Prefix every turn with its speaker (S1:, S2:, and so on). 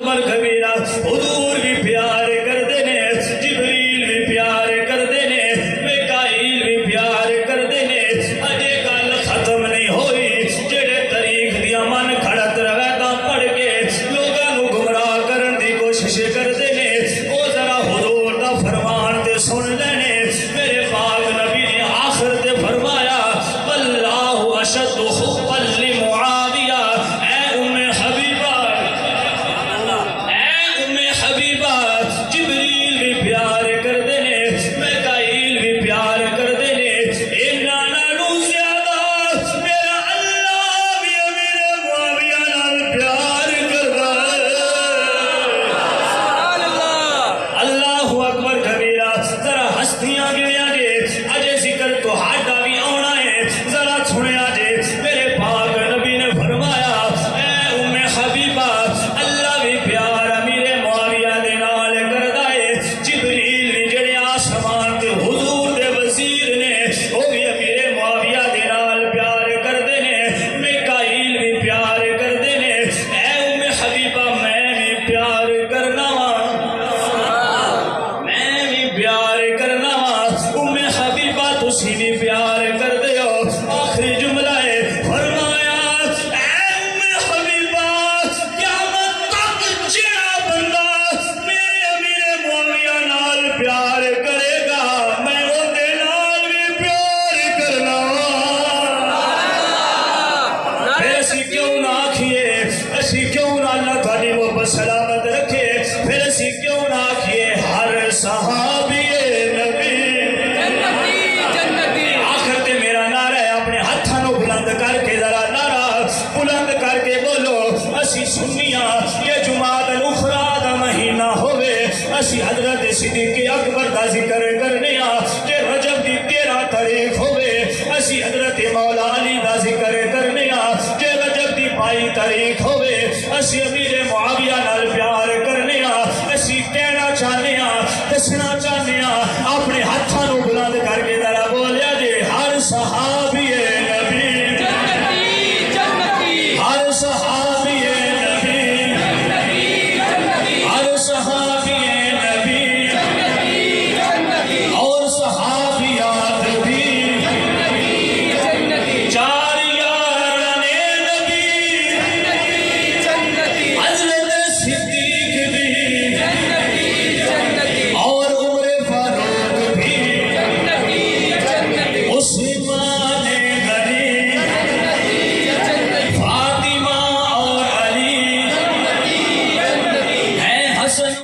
S1: کبیرہ حضور بھی پیار کردے نے، جبریل بھی پیار کردے نے، میکائیل بھی پیار کردے نے۔ اجے گل ختم نہیں ہوئی، جڑے طریق دیا من کھڑت روایتاں پڑھ کے لوگاں نو گمراہ کرن دی کوشش کردے نے، او ذرا حضور دا فرمان تے سن لینے۔ میرے پاک نبی نے آخر تے فرمایا واللہ اشد حبا لمعاویہ، اے ام حبیبہ، جبریل بھی پیار کردے نے، میکائیل بھی پیار کردے نے، انہاں نالوں زیادہ میرا اللہ بھی امیر معاویہ نال پیار کردا ہے۔ اللہ اکبر کبیرہ۔ ذرا ہستیاں گنیا جے، اجے ذکر تو ہاڈا بھی آنا ہے، ذرا سنیا جے۔ میرے پاک نبی نے فرمایا اے ام حبیبہ، اللہ بھی پیار امیر معاویہ دے نال کردا ہے، جبریل بھی جڑے آسمان تے حضور دے وزیر نے وہ بھی امیر معاویہ دے نال پیار کردے نے، میکائیل بھی پیار کردے نے۔ اے ام حبیبہ میں بھی پیار کرنا وا، میں بھی پیار کرنا وا، ام حبیبہ تسی بھی پیار کردے ہو۔ آخری جملہ ہے فرمایا اے ام حبیبہ، قیامت تک جڑا بندہ میرے امیر معاویہ نال پیار کرے گا میں اودے نال بھی پیار کرنا وا۔ پھر اسی کیوں نہ آکھیے، اسی کیوں نہ اللہ تھوڑی محبت سلامت رکھے، پھر اسی کیوں نہ آکھیے ہر صحابی نبی جنتی۔ آخر تے میرا نعرہ ہے، اپنے ہاتھاں نو بلند کر کے ذرا نعرہ بلند کر کے بولو، اسی سنیاں یہ جمعہ الاخری دا مہینہ ہوئے، اسی حضرت صدیق اکبر دا ذکر کرنے ہاں، کہ رجب دی 13 تاریخ ہوئے، اسی حضرت مولا علی دا ذکر کرنے ہاں، کہ رجب دی 22 تاریخ ہوئے، اسی امیر معاویہ نال پیار کرنے ہاں۔ اسی کہنا چاہنے ہاں، دسنا چاہنے ہاں، اپنے ہاتھاں نو بلند کر کے ذرا بولیا جے ہر صحابی نبی جنتی، ہر صحابی نبی، ہر صحابی نبی، اور صحابیات بھی، چار یاران نبی، حضرت صدیق بھی، اور عمر فاروق بھی، عثمان غنی، فاطمہ اور علی، ہے حسن